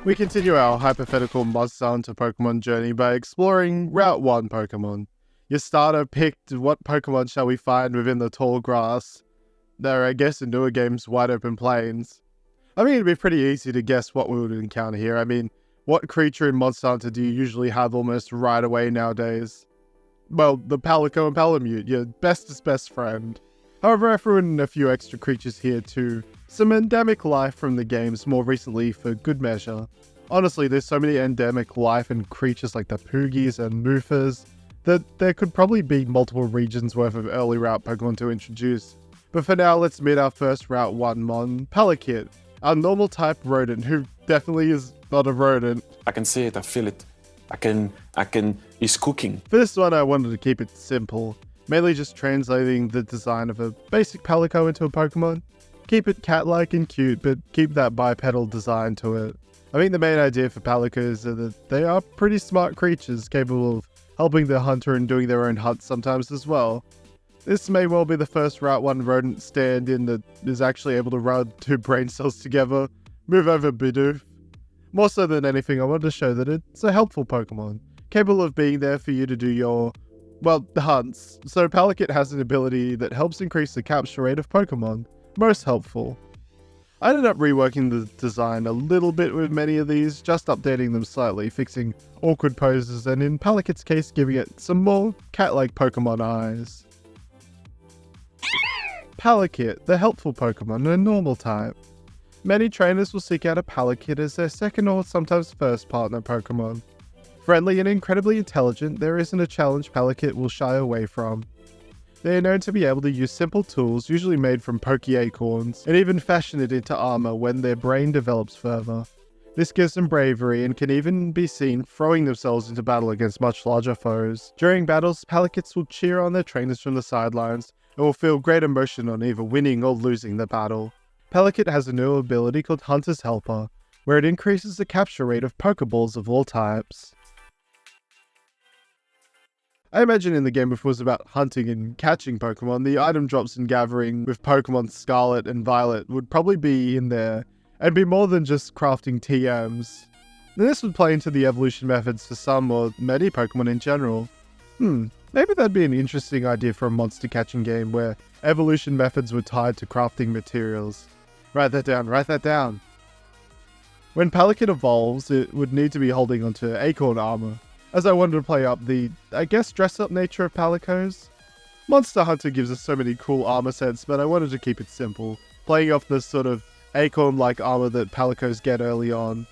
We continue our hypothetical Monster Hunter Pokemon journey by exploring Route 1 Pokemon. Your starter picked what Pokemon shall we find within the tall grass. There, I guess in newer games, wide open plains. I mean, it'd be pretty easy to guess what we would encounter here. I mean, what creature in Monster Hunter do you usually have almost right away nowadays? Well, the Palico and Palamute, your bestest best friend. However, I threw in a few extra creatures here too. Some endemic life from the games more recently for good measure. Honestly, there's so many endemic life and creatures like the Poogies and Moofas that there could probably be multiple regions worth of early route Pokemon to introduce. But for now, let's meet our first Route 1 Mon, PALICOES, our normal type rodent who definitely is not a rodent. I can see it, I feel it. It's cooking. For this one, I wanted to keep it simple, mainly just translating the design of a basic Palico into a Pokemon. Keep it cat-like and cute, but keep that bipedal design to it. I think the main idea for Palicoes is that they are pretty smart creatures capable of helping the hunter and doing their own hunts sometimes as well. This may well be the first Route 1 rodent stand-in that is actually able to rub two brain cells together, move over Bidoof. More so than anything, I wanted to show that it's a helpful Pokemon, capable of being there for you to do your, well, hunts. So PALICOES has an ability that helps increase the capture rate of Pokemon. Most helpful. I ended up reworking the design a little bit with many of these, just updating them slightly, fixing awkward poses, and in PALICOES' case giving it some more cat-like Pokemon eyes. PALICOES, the helpful Pokemon, a normal type. Many trainers will seek out a PALICOES as their second or sometimes first partner Pokemon. Friendly and incredibly intelligent, there isn't a challenge PALICOES will shy away from. They are known to be able to use simple tools, usually made from Poke Acorns, and even fashion it into armor when their brain develops further. This gives them bravery and can even be seen throwing themselves into battle against much larger foes. During battles, PALICOES will cheer on their trainers from the sidelines and will feel great emotion on either winning or losing the battle. PALICOES has a new ability called Hunter's Helper, where it increases the capture rate of Pokeballs of all types. I imagine in the game, if it was about hunting and catching Pokemon, the item drops and gathering with Pokemon Scarlet and Violet would probably be in there, and be more than just crafting TMs. Then this would play into the evolution methods for some or many Pokemon in general. Maybe that'd be an interesting idea for a monster catching game where evolution methods were tied to crafting materials. Write that down. When PALICOES evolves, it would need to be holding onto Acorn armor, as I wanted to play up the, I guess, dress-up nature of Palicoes. Monster Hunter gives us so many cool armor sets, but I wanted to keep it simple, playing off the sort of Acorn-like armor that Palicoes get early on.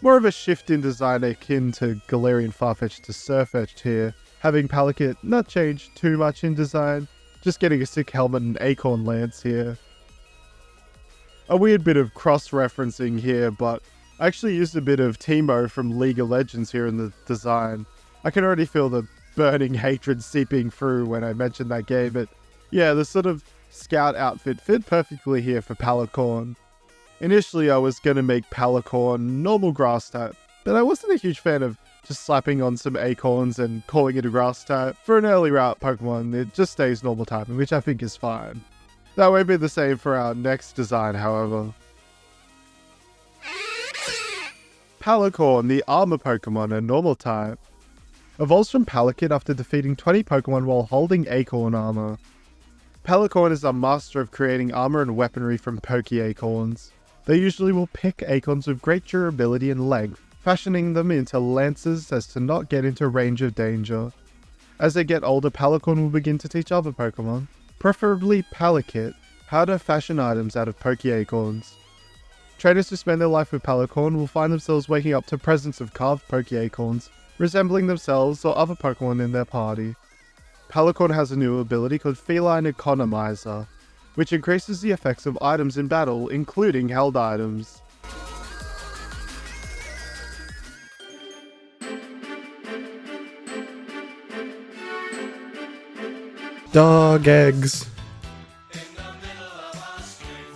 More of a shift in design akin to Galarian Farfetch'd to Surfetch'd here, having PALICOES not change too much in design, just getting a sick helmet and Acorn lance here. A weird bit of cross-referencing here, but I actually used a bit of Teemo from League of Legends here in the design. I can already feel the burning hatred seeping through when I mentioned that game, but yeah, the sort of scout outfit fit perfectly here for Palicorn. Initially I was going to make Palicorn normal grass type, but I wasn't a huge fan of just slapping on some acorns and calling it a grass type. For an early route Pokemon, it just stays normal typing, which I think is fine. That won't be the same for our next design, however. Palicorn, the armor Pokemon, a normal type. Evolves from PALICOES after defeating 20 Pokemon while holding Acorn armor. Palicorn is a master of creating armor and weaponry from Poke Acorns. They usually will pick acorns with great durability and length, fashioning them into lances as to not get into range of danger. As they get older, Palicorn will begin to teach other Pokemon, preferably PALICOES, how to fashion items out of Poke Acorns. Trainers who spend their life with Palicorn will find themselves waking up to presents of carved Poke Acorns, resembling themselves or other Pokemon in their party. Palicorn has a new ability called Feline Economizer, which increases the effects of items in battle, including held items. Dog eggs.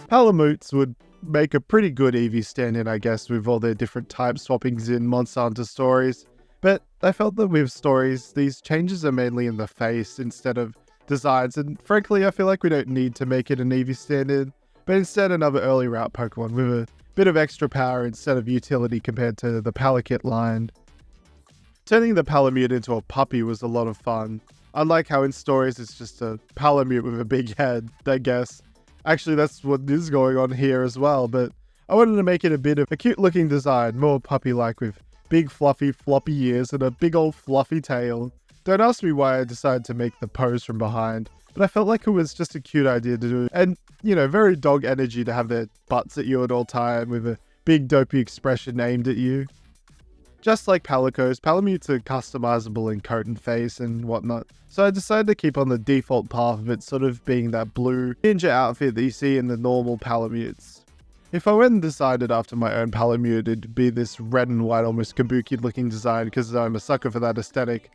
Palamutes would make a pretty good Eevee stand-in, I guess, with all their different type swappings in Monster Hunter stories. But I felt that with stories, these changes are mainly in the face instead of designs, and frankly I feel like we don't need to make it an Eevee stand-in, but instead another early route Pokemon with a bit of extra power instead of utility compared to the Palikit line. Turning the Palamute into a puppy was a lot of fun. Unlike how in stories it's just a Palamute with a big head, I guess. Actually, that's what is going on here as well, but I wanted to make it a bit of a cute looking design, more puppy-like with big fluffy floppy ears and a big old fluffy tail. Don't ask me why I decided to make the pose from behind, but I felt like it was just a cute idea to do. And, you know, very dog energy to have their butts at you at all time with a big dopey expression aimed at you. Just like PALICOES, Palamutes are customizable in coat and face and whatnot, so I decided to keep on the default path of it sort of being that blue ninja outfit that you see in the normal Palamutes. If I went and designed it after my own Palamute, it'd be this red and white almost kabuki looking design because I'm a sucker for that aesthetic.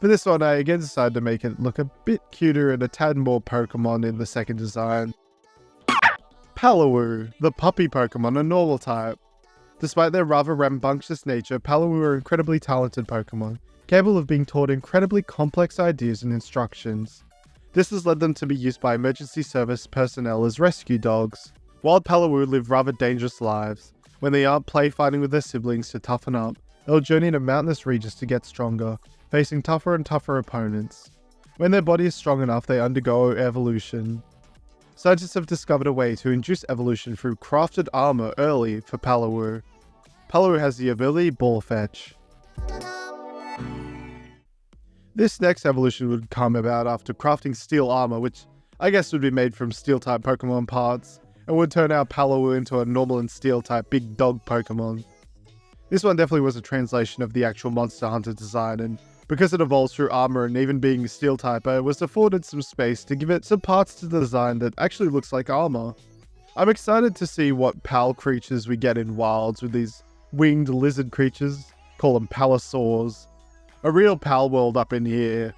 For this one, I again decided to make it look a bit cuter and a tad more Pokemon in the second design. Palawoo, the puppy Pokemon, a normal type. Despite their rather rambunctious nature, Palawoo are incredibly talented Pokemon, capable of being taught incredibly complex ideas and instructions. This has led them to be used by emergency service personnel as rescue dogs. Wild Palawoo live rather dangerous lives. When they aren't play fighting with their siblings to toughen up, they'll journey to mountainous regions to get stronger, facing tougher and tougher opponents. When their body is strong enough, they undergo evolution. Scientists have discovered a way to induce evolution through crafted armor early for Palawoo. Palawoo has the ability Ball Fetch. This next evolution would come about after crafting steel armor, which I guess would be made from steel-type Pokemon parts, and would turn our Palawoo into a normal and steel-type big dog Pokemon. This one definitely was a translation of the actual Monster Hunter design, and because it evolves through armor and even being steel type, I was afforded some space to give it some parts to the design that actually looks like armor. I'm excited to see what PAL creatures we get in wilds with these winged lizard creatures, call them Pallosaurs. A real PAL world up in here.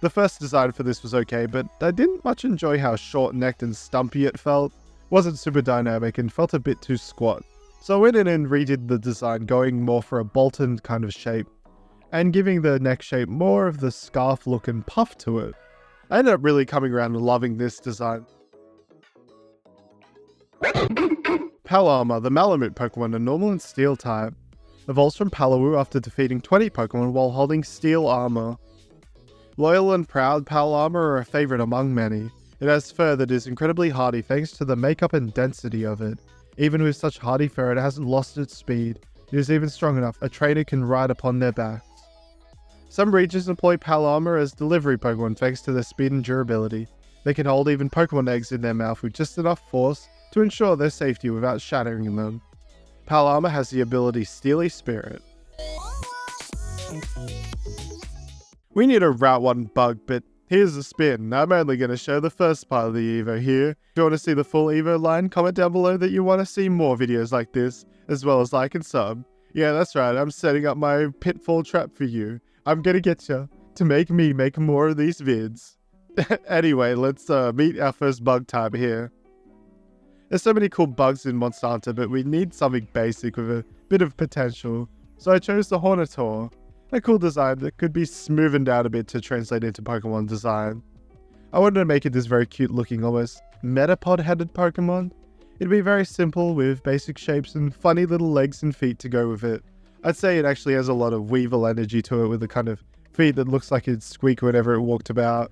The first design for this was okay, but I didn't much enjoy how short-necked and stumpy it felt. Wasn't super dynamic and felt a bit too squat. So I went in and redid the design, going more for a Bolton kind of shape, and giving the neck shape more of the scarf look and puff to it. I ended up really coming around and loving this design. Palarma, the Malamute Pokemon, a normal and steel type, evolves from Palawoo after defeating 20 Pokemon while holding steel armor. Loyal and proud, Palarma are a favorite among many. It has fur that is incredibly hardy thanks to the makeup and density of it. Even with such hardy fur, it hasn't lost its speed. It is even strong enough a trainer can ride upon their backs. Some regions employ Palarma as delivery Pokemon thanks to their speed and durability. They can hold even Pokemon eggs in their mouth with just enough force to ensure their safety without shattering them. Palarma has the ability Steely Spirit. We need a Route 1 bug, but here's the spin. I'm only going to show the first part of the Evo here. If you want to see the full Evo line, comment down below that you want to see more videos like this, as well as like and sub. Yeah, that's right, I'm setting up my pitfall trap for you. I'm gonna get you to make me make more of these vids. Anyway, let's meet our first bug type here. There's so many cool bugs in Monster Hunter, but we need something basic with a bit of potential. So I chose the Hornator, a cool design that could be smoothened out a bit to translate into Pokemon design. I wanted to make it this very cute looking, almost Metapod-headed Pokemon. It'd be very simple with basic shapes and funny little legs and feet to go with it. I'd say it actually has a lot of Weevil energy to it with the kind of feet that looks like it'd squeak whenever it walked about.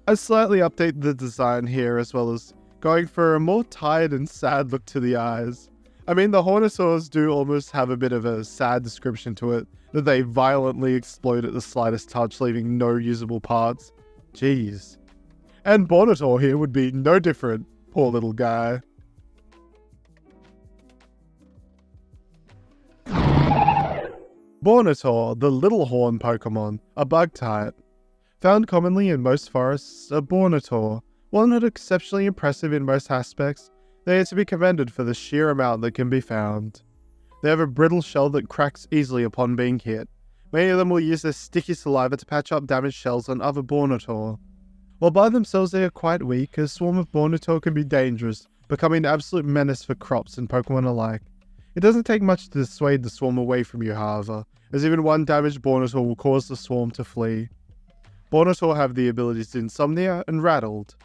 I slightly updated the design here as well as going for a more tired and sad look to the eyes. I mean, the Hornasaurs do almost have a bit of a sad description to it, that they violently explode at the slightest touch, leaving no usable parts. Jeez. And Bonator here would be no different, poor little guy. Bonator, the little horn Pokemon, a bug type. Found commonly in most forests, a Bonator, while not exceptionally impressive in most aspects, they are to be commended for the sheer amount that can be found. They have a brittle shell that cracks easily upon being hit. Many of them will use their sticky saliva to patch up damaged shells on other Bonator. While by themselves they are quite weak, a swarm of Bonator can be dangerous, becoming an absolute menace for crops and Pokemon alike. It doesn't take much to dissuade the swarm away from you, however, as even one damaged Bonator will cause the swarm to flee. Bonator have the abilities Insomnia and Rattled.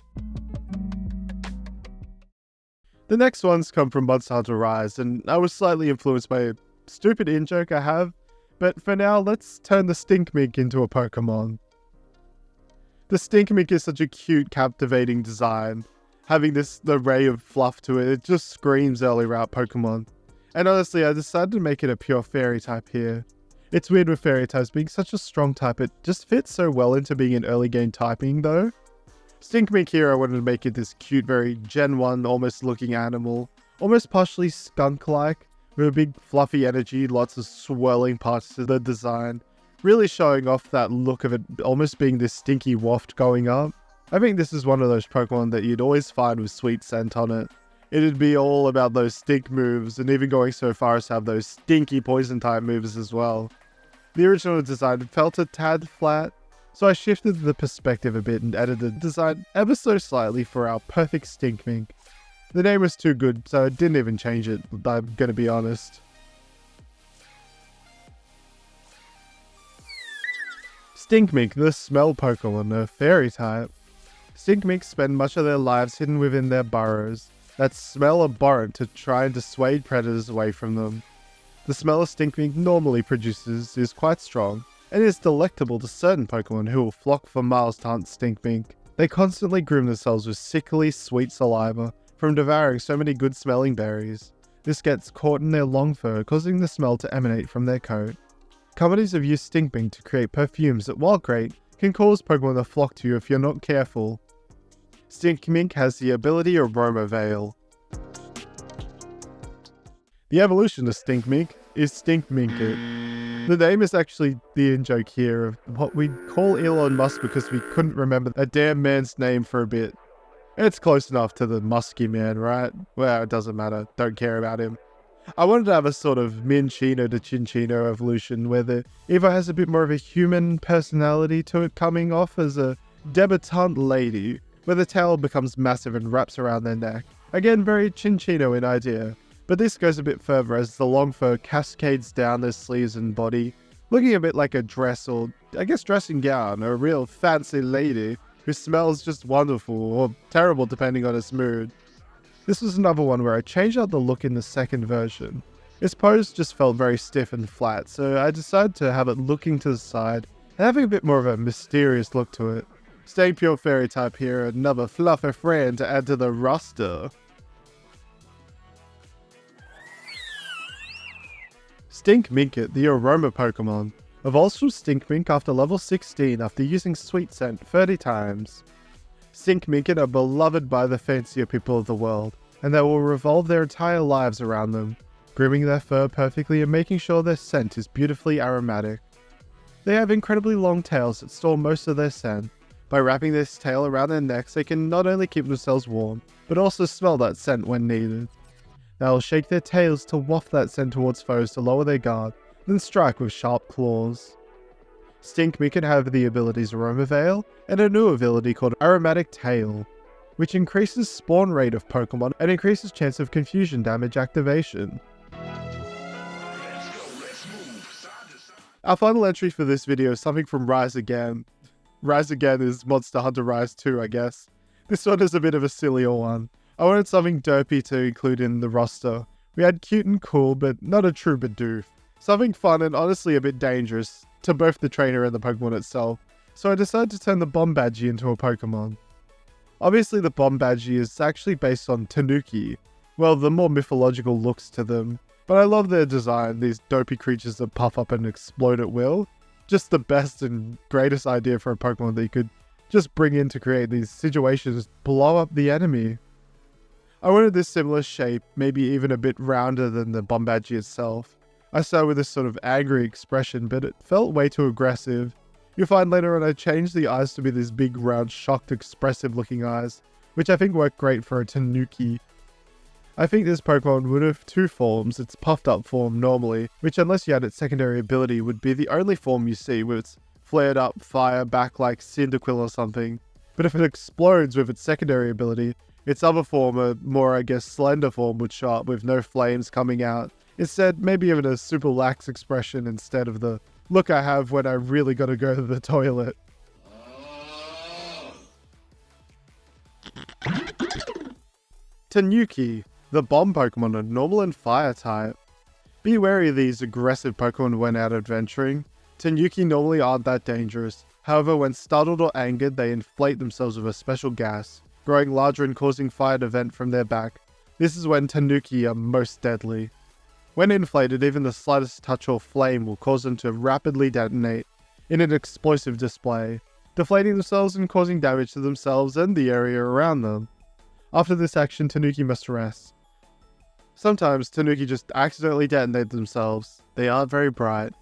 The next ones come from Monster Hunter Rise, and I was slightly influenced by a stupid in-joke I have, but for now, let's turn the Stinkmink into a Pokemon. The Stinkmink is such a cute, captivating design. Having this array of fluff to it, it just screams early route Pokemon. And honestly, I decided to make it a pure fairy type here. It's weird with fairy types being such a strong type, it just fits so well into being an early game typing though. Stinkmink here, I wanted to make it this cute, very Gen 1 almost looking animal, almost partially skunk-like, with a big fluffy energy, lots of swirling parts to the design, really showing off that look of it almost being this stinky waft going up. I think this is one of those Pokemon that you'd always find with sweet scent on it. It'd be all about those stink moves, and even going so far as to have those stinky poison type moves as well. The original design felt a tad flat, so I shifted the perspective a bit and edited the design ever so slightly for our perfect Stinkmink. The name was too good, so I didn't even change it, I'm gonna be honest. Stinkmink, the smell Pokemon, a fairy type. Stinkminks spend much of their lives hidden within their burrows that smell abhorrent to try and dissuade predators away from them. The smell a Stinkmink normally produces is quite strong, and is delectable to certain Pokemon who will flock for miles to hunt Stinkmink. They constantly groom themselves with sickly sweet saliva from devouring so many good smelling berries. This gets caught in their long fur, causing the smell to emanate from their coat. Companies have used Stinkmink to create perfumes that, while great, can cause Pokemon to flock to you if you're not careful. Stinkmink has the ability Aroma Veil. The evolution of Stinkmink is Stinkminkit. The name is actually the in-joke here of what we'd call Elon Musk because we couldn't remember a damn man's name for a bit. It's close enough to the Musky Man, right? Well, it doesn't matter, don't care about him. I wanted to have a sort of Minchino to Chinchino evolution where the Evo has a bit more of a human personality to it, coming off as a debutante lady, where the tail becomes massive and wraps around their neck. Again, very Chinchino in idea, but this goes a bit further as the long fur cascades down their sleeves and body, looking a bit like a dress or, I guess, dressing gown, or a real fancy lady who smells just wonderful, or terrible depending on its mood. This was another one where I changed out the look in the second version. Its pose just felt very stiff and flat, so I decided to have it looking to the side and having a bit more of a mysterious look to it. Staying pure fairy type here, another fluffer friend to add to the roster. Stinkminkit, the Aroma Pokemon, evolves from Stinkmink after level 16 after using Sweet Scent 30 times. Stinkminkit are beloved by the fancier people of the world, and they will revolve their entire lives around them, grooming their fur perfectly and making sure their scent is beautifully aromatic. They have incredibly long tails that store most of their scent. By wrapping this tail around their necks, they can not only keep themselves warm, but also smell that scent when needed. They will shake their tails to waft that scent towards foes to lower their guard, then strike with sharp claws. Stinkmink have the abilities Aroma Veil and a new ability called Aromatic Tail, which increases spawn rate of Pokemon and increases chance of confusion damage activation. Our final entry for this video is something from Rise Again. Rise Again is Monster Hunter Rise 2, I guess. This one is a bit of a sillier one. I wanted something dopey to include in the roster. We had cute and cool, but not a true Bidoof. Something fun and honestly a bit dangerous to both the trainer and the Pokemon itself, so I decided to turn the Bombadgy into a Pokemon. Obviously the Bombadgy is actually based on Tanuki, well, the more mythological looks to them, but I love their design, these dopey creatures that puff up and explode at will. Just the best and greatest idea for a Pokemon that you could just bring in to create these situations, blow up the enemy. I wanted this similar shape, maybe even a bit rounder than the Bombadgy itself. I started with this sort of angry expression, but it felt way too aggressive. You'll find later on I changed the eyes to be these big, round, shocked, expressive looking eyes, which I think worked great for a Tanuki. I think this Pokemon would have two forms, its puffed up form normally, which unless you had its secondary ability would be the only form you see with its flared up fire back like Cyndaquil or something. But if it explodes with its secondary ability, its other form, a more I guess slender form, would show up with no flames coming out. Instead, maybe even a super lax expression instead of the look I have when I really gotta go to the toilet. Tanuki, The bomb Pokemon are normal and fire type. Be wary of these aggressive Pokemon when out adventuring. Tanuki normally aren't that dangerous. However, when startled or angered, they inflate themselves with a special gas, growing larger and causing fire to vent from their back. This is when Tanuki are most deadly. When inflated, even the slightest touch or flame will cause them to rapidly detonate in an explosive display, deflating themselves and causing damage to themselves and the area around them. After this action, Tanuki must rest. Sometimes Tanuki just accidentally detonate themselves. They aren't very bright.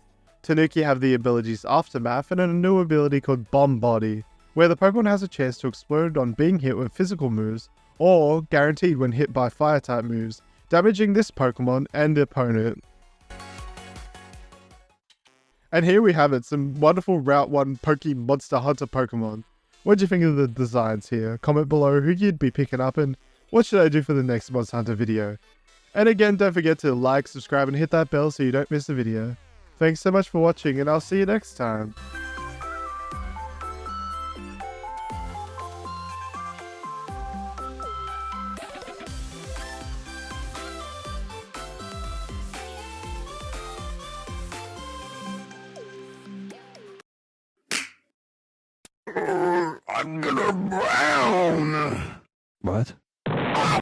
Tanuki have the abilities Aftermath and a new ability called Bomb Body, where the Pokemon has a chance to explode on being hit with physical moves, or guaranteed when hit by fire-type moves, damaging this Pokemon and the opponent. And here we have it, some wonderful Route 1 Monster Hunter Pokemon. What do you think of the designs here? Comment below who you'd be picking up and what should I do for the next Monster Hunter video. And again, don't forget to like, subscribe, and hit that bell so you don't miss a video. Thanks so much for watching, and I'll see you next time. I'm gonna brown. What?